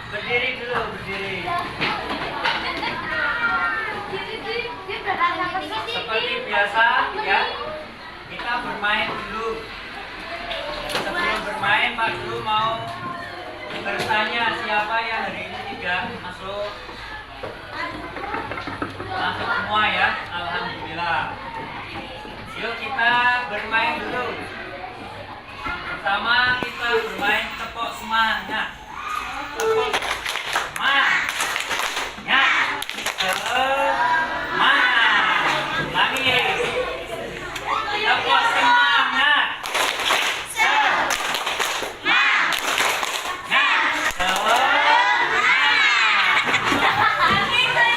Berdiri dulu, berdiri. Seperti biasa ya, kita bermain dulu. Sebelum bermain, Pak Guru mau bertanya siapa yang hari ini tidak masuk. Masuk semua ya, alhamdulillah. Yuk kita bermain dulu. Pertama kita bermain tepuk semangat. Tepuk semangat. Lagi. Tepuk semangat.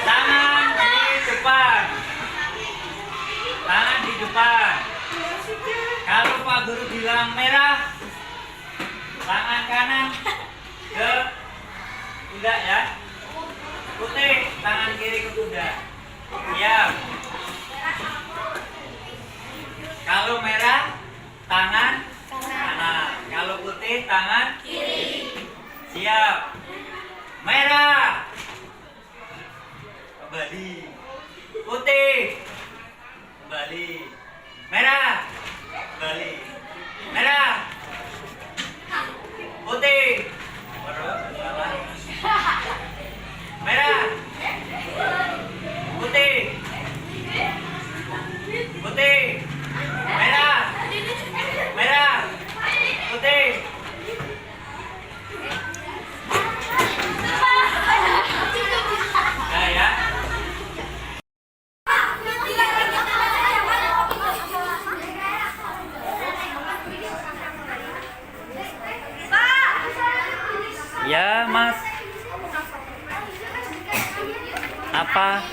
Tangan di depan. Tangan di depan. Kalau Pak Guru bilang merah, tangan kanan ke pundak ya. Putih, tangan kiri ke pundak. Siap. Kalau merah, tangan kanan. Kalau putih, tangan kiri. Siap. Merah. Kembali. Putih. Kembali. Merah. Kembali. Merah. Putih. Merah. Putih. Putih. Merah. Merah. Putih. Nah ya. Ya, Mas. Apa?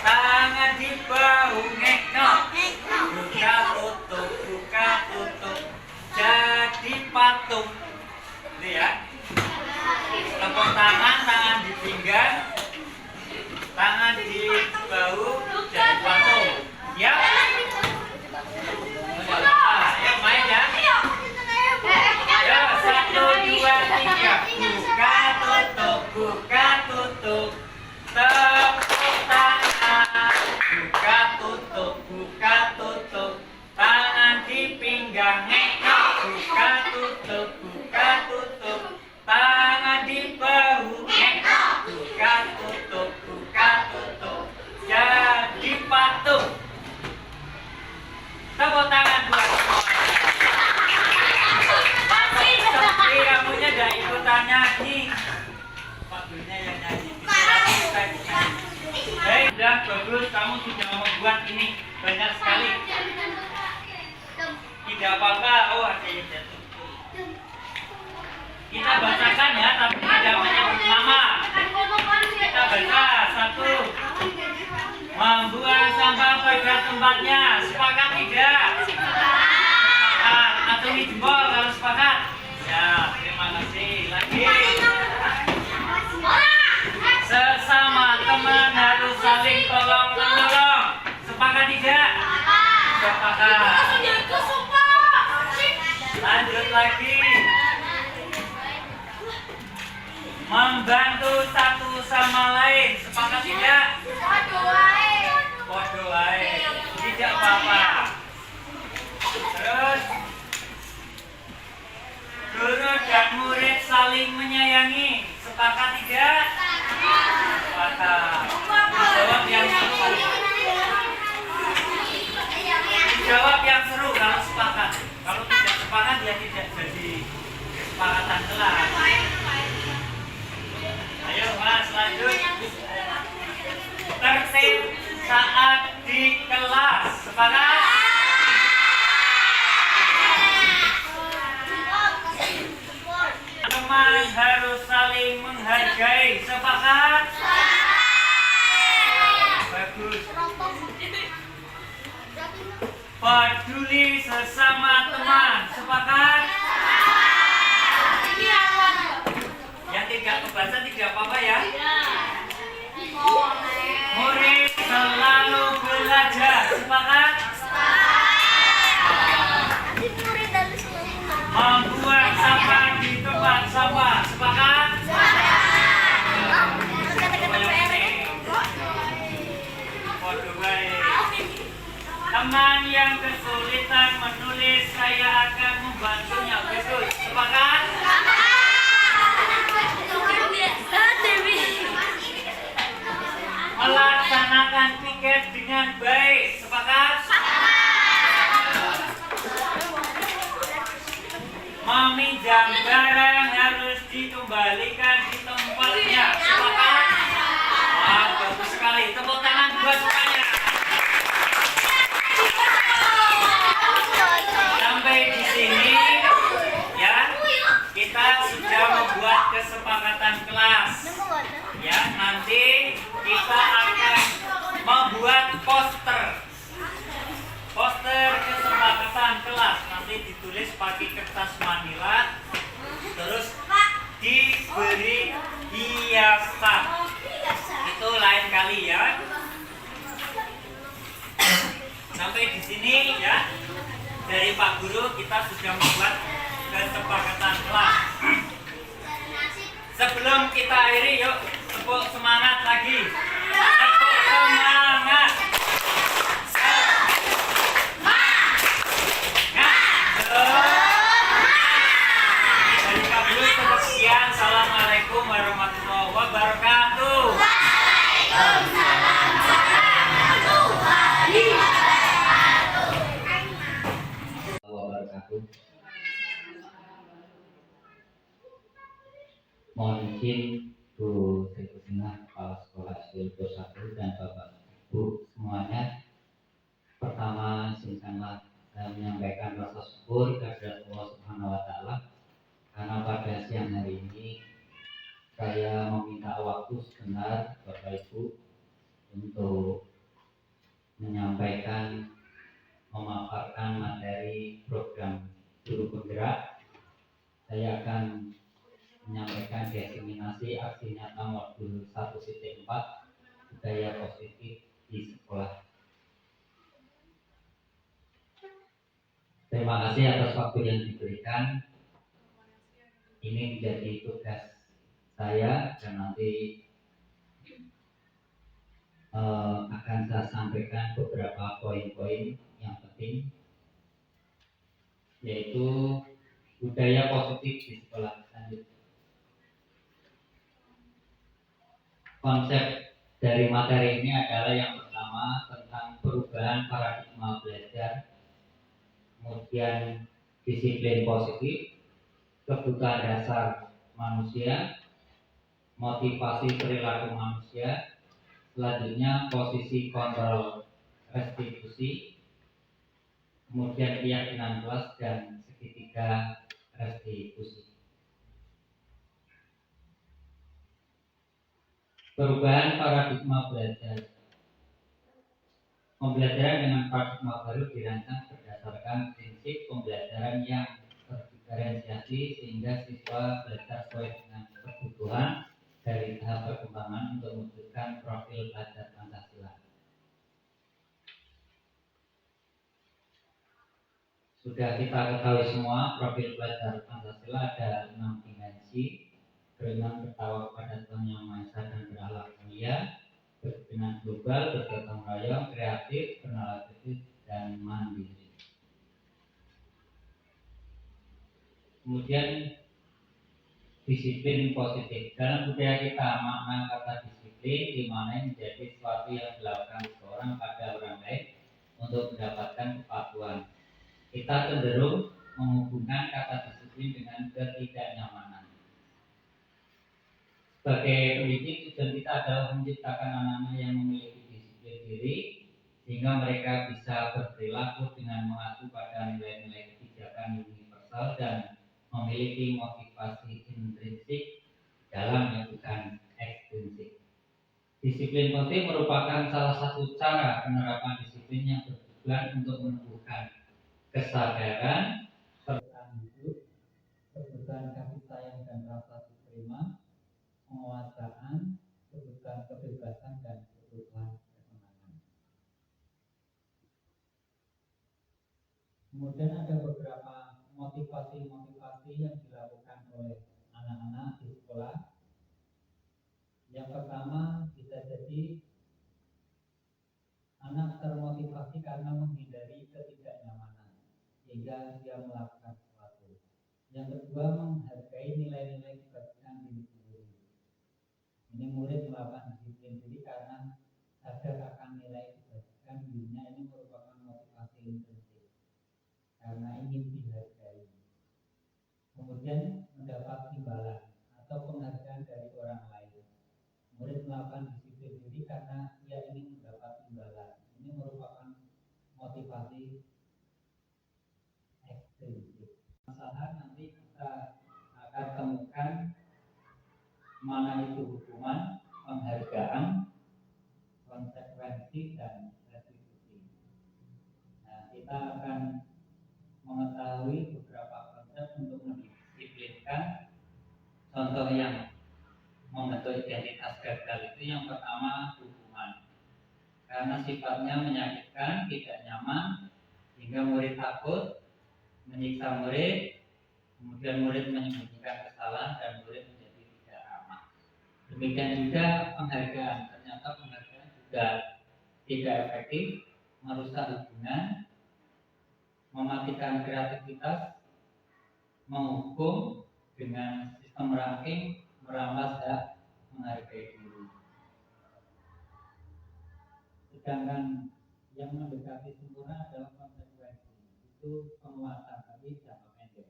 Tangan di bahu, ngekno. Buka tidak apa-apa. Oh, ada yang jatuh. Kita bacakan ya, tapi tidak menyebut nama. Kita baca satu. Membuang sampah pada tempatnya. Sepakat tidak? Sepakat. Acungi jempol kalau sepakat. Ya, terima kasih. Lagi. Sesama teman harus saling tolong menolong. Sepakat tidak? Sepakat. Lanjut lagi. Membantu satu sama lain. Sepakat tidak? Podo wae. Tidak apa-apa. Terus guru dan murid saling menyayangi. Sepakat tidak? Sepakat. Jawab yang seru. Jawab yang seru kalau sepakat. Kalau tidak sepakat ya tidak jadi kesepakatan kelas. Ayo Mas, lanjut. Tertib saat di kelas. Sepakat? Teman harus saling menghargai. Sepakat? Bagus. Peduli sesama teman. Sepakat? Yang tidak kebaca tidak apa-apa ya. Murid selalu belajar. Sepakat? Membuang sampah di tempat sampah. Sepakat? Teman yang kesulitan menulis, saya akan membantunya. Bagus. Sepakat? Melaksanakan piket dengan baik. Sepakat? Meminjam barang harus dikembalikan di tempatnya. Sepakat? Wah, bagus sekali. Tepuk tangan buat semuanya. Sampai di sini ya, kita sudah membuat kesepakatan kelas. Ya, nanti kita akan membuat poster kesepakatan kelas. Nanti ditulis pakai kertas manila, terus diberi hiasan. Itu lain kali ya. Sampai di sini ya, dari Pak Guru kita sudah membuat kesepakatan kelas. Sebelum kita akhiri, yuk tepuk semangat lagi. Tepuk semangat. Dari Pak Guru cukup sekian. Assalamualaikum warahmatullahi wabarakatuh. Mohon izin Bu Sri Tengah, Kepala Sekolah SD 1 dan Bapak Ibu semuanya. Pertama, izinkanlah saya menyampaikan rasa syukur kepada Allah Subhanahu wa Ta'ala karena pada siang hari ini saya meminta waktu sebentar Bapak Ibu untuk menyampaikan, memaparkan materi program guru penggerak. Saya akan menyampaikan diseminasi aksi nyata modul 1.4 budaya positif di sekolah. Terima kasih atas waktu yang diberikan. Ini menjadi tugas saya dan nanti akan saya sampaikan beberapa poin-poin yang penting, yaitu budaya positif di sekolah. Konsep dari materi ini adalah yang pertama tentang perubahan paradigma belajar, kemudian disiplin positif, kebutuhan dasar manusia, motivasi perilaku manusia, selanjutnya posisi kontrol restitusi, kemudian keyakinan kelas, dan segitiga restitusi. Perubahan paradigma belajar. Pembelajaran dengan paradigma baru dirancang berdasarkan prinsip pembelajaran yang terdiferensiasi sehingga siswa belajar sesuai dengan kebutuhan dari tahap perkembangan untuk mewujudkan profil belajar Pancasila. Sudah kita ketahui semua, profil belajar Pancasila ada 6 dimensi: beriman, bertakwa kepada Tuhan Yang Maha Esa dan berakhlak mulia, berkepentingan global, bergotong royong, kreatif, bernalar kritis, dan mandiri. Kemudian disiplin positif. Dalam budaya kita, makna kata disiplin dimaknai menjadi sesuatu yang dilakukan seseorang pada orang lain untuk mendapatkan kepatuhan. Kita cenderung menghubungkan kata disiplin dengan ketidaknyamanan. Sebagai pendidik, tujuan kita adalah menciptakan anak-anak yang memiliki disiplin diri sehingga mereka bisa berperilaku dengan mengacu pada nilai-nilai kebijakan universal dan memiliki motivasi intrinsik dalam melakukan ekstrinsik. Disiplin positif merupakan salah satu cara penerapan disiplin yang bertujuan untuk menumbuhkan kesadaran, kebersihan hidup, kebutuhan kasih sayang dan rasa diterima, penguasaan, kebutuhan kebebasan, dan kebutuhan kesenangan. Kemudian ada beberapa motivasi yang dilakukan oleh anak-anak di sekolah. Yang pertama, bisa jadi anak termotivasi karena menghindari ketidaknyamanan sehingga dia melakukan sesuatu. Yang kedua, menghargai nilai-nilai kebajikan diri sendiri. Ini murid melakukan disiplin diri karena sadar akan nilai kebajikan dirinya. Ini merupakan motivasi intrinsik karena ingin dihargai. Kemudian mendapat imbalan atau penghargaan dari orang lain. Murid melakukan disiplin diri karena ia ingin mendapat imbalan. Ini merupakan motivasi ekstrinsik. Masalah nanti kita akan temukan mana itu hukuman, penghargaan, konsekuensi, dan restitusi. Nah, kita akan mengetahui beberapa konsep untuk mendisiplinkan. Contoh yang membentuk identitas gagal itu yang pertama hukuman, karena sifatnya menyakitkan, tidak nyaman, sehingga murid takut, menyiksa murid, kemudian murid menyembunyikan kesalahan dan murid menjadi tidak ramah. Demikian juga penghargaan, ternyata penghargaan juga tidak efektif, merusak hubungan, mematikan kreativitas, menghukum dengan sistem ranking, merampas hak menghargai diri. Sedangkan yang mendekati sempurna adalah konsekuensi, itu penguatan tapi jangka pendek.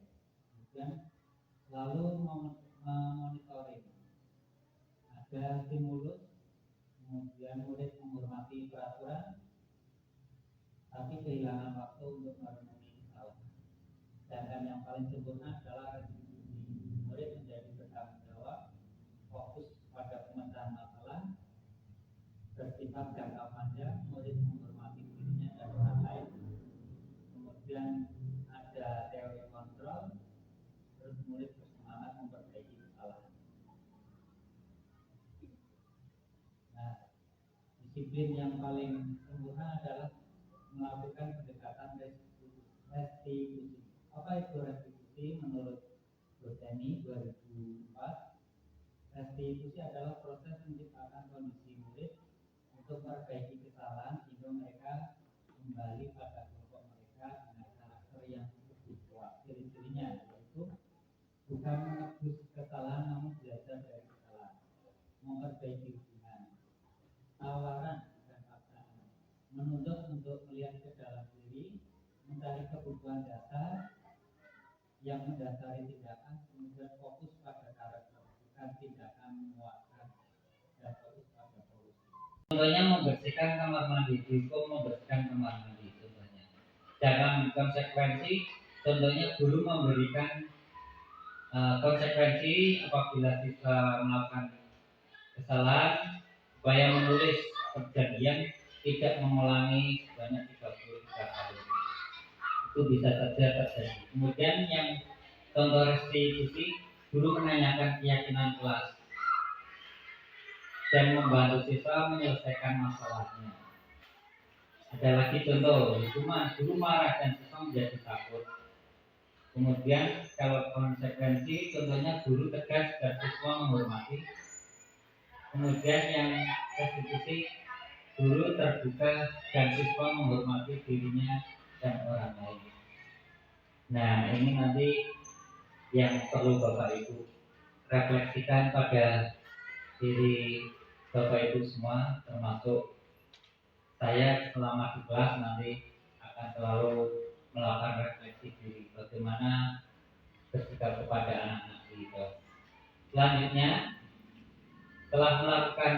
Kemudian selalu memonitoring, ada stimulus, kemudian murid menghormati peraturan, tapi kehilangan waktu untuk merenungi kesalahan. Sedangkan yang paling sempurna adalah restitusi, murid menjadi bertanggung jawab, fokus pada pemecahan masalah, bersifat jangka panjang, murid menghormati dirinya dan orang lain. Kemudian ada teori kontrol, terus murid bersemangat memperbaiki kesalahan. Nah, disiplin yang paling sempurna adalah melakukan pendekatan restitusi. Apa itu restitusi? Menurut Botani 2004, restitusi adalah proses menciptakan kondisi murid untuk memperbaiki kesalahan sehingga mereka kembali pada kelompok mereka dengan karakter yang lebih kuat. Ciri-cirinya yaitu bukan menebus kesalahan namun belajar dari kesalahan, memperbaiki hubungan, tawaran bukan paksaan, menuntut untuk melihat ke dalam diri, mencari kebutuhan dasar yang mendasari tindakan, kemudian fokus pada karakter bukan tindakan memuaskan, dan fokus pada solusi. Contohnya membersihkan kamar mandi, hukum membersihkan kamar mandi contohnya. Jangan konsekuensi, contohnya guru memberikan konsekuensi apabila siswa melakukan kesalahan supaya menulis perjanjian tidak mengulangi sebanyak 33 kali. Itu bisa saja terjadi. Kemudian yang contoh restitusi, guru menanyakan keyakinan kelas dan membantu siswa menyelesaikan masalahnya. Ada lagi contoh hukuman, guru marah dan siswa menjadi takut. Kemudian kalau konsekuensi, contohnya guru tegas dan siswa menghormati. Kemudian yang restitusi, guru terbuka dan siswa menghormati dirinya dan orang lain. Nah, ini nanti yang perlu Bapak Ibu refleksikan pada diri Bapak Ibu semua, termasuk saya selama di kelas nanti akan selalu melakukan refleksi diri bagaimana bersikap kepada anak-anak di kelas. Selanjutnya, telah melakukan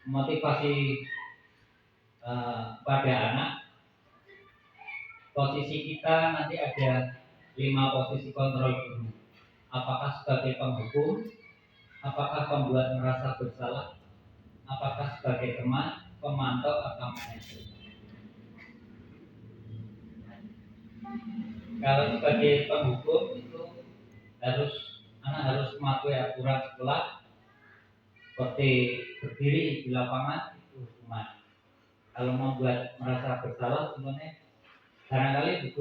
motivasi pada anak, posisi kita nanti ada 5 posisi kontrol guru. Apakah sebagai penghukum, apakah pembuat merasa bersalah, apakah sebagai teman, pemantau, atau manajer. Kalau sebagai penghukum itu anak harus mematuhi aturan sekolah, seperti berdiri di lapangan itu hukuman. Kalau membuat merasa bersalah, sebenarnya barangkali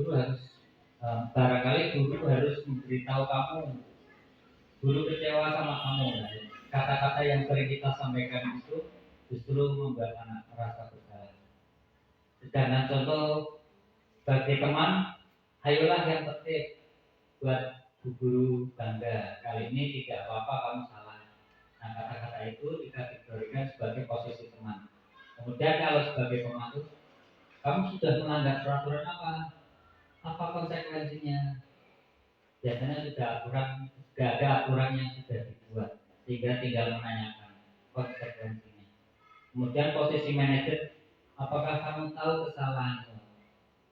guru harus memberitahu kamu, guru kecewa sama kamu. Kata-kata yang sering kita sampaikan itu justru membuat anak merasa bersalah. Sedangkan contoh bagi teman, ayolah yang tertib, buat bu guru bangga. Kali ini tidak apa-apa kamu salah. Nah, kata-kata itu dikategorikan sebagai posisi teman. Kemudian kalau sebagai pemantau, kamu sudah melanggar peraturan apa? Apa konsekuensinya? Biasanya sudah ada aturan yang sudah dibuat, sehingga tinggal menanyakan konsekuensinya. Kemudian posisi manajer, apakah kamu tahu kesalahanmu?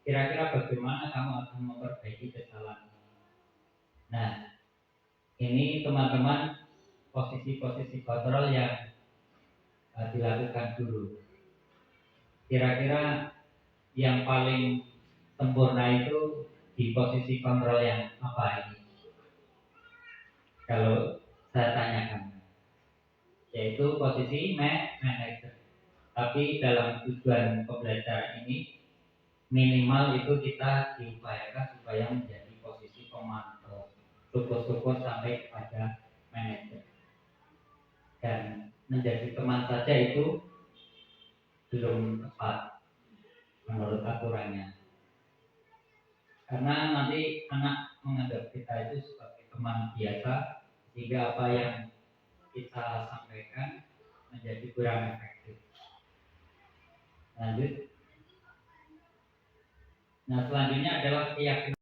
Kira-kira bagaimana kamu akan memperbaiki kesalahan? Nah, ini teman-teman posisi-posisi kontrol yang dilakukan dulu. Kira-kira yang paling sempurna itu di posisi kontrol yang apa ini? Kalau saya tanyakan, yaitu posisi manager. Tapi dalam tujuan pembelajaran ini minimal itu kita diupayakan supaya menjadi posisi pemantau, syukur-syukur sampai kepada manajer. Dan menjadi teman saja itu belum tepat menurut aturannya. Karena nanti anak menganggap kita itu sebagai teman biasa, sehingga apa yang kita sampaikan menjadi kurang efektif. Lanjut. Nah, selanjutnya adalah keyakinan.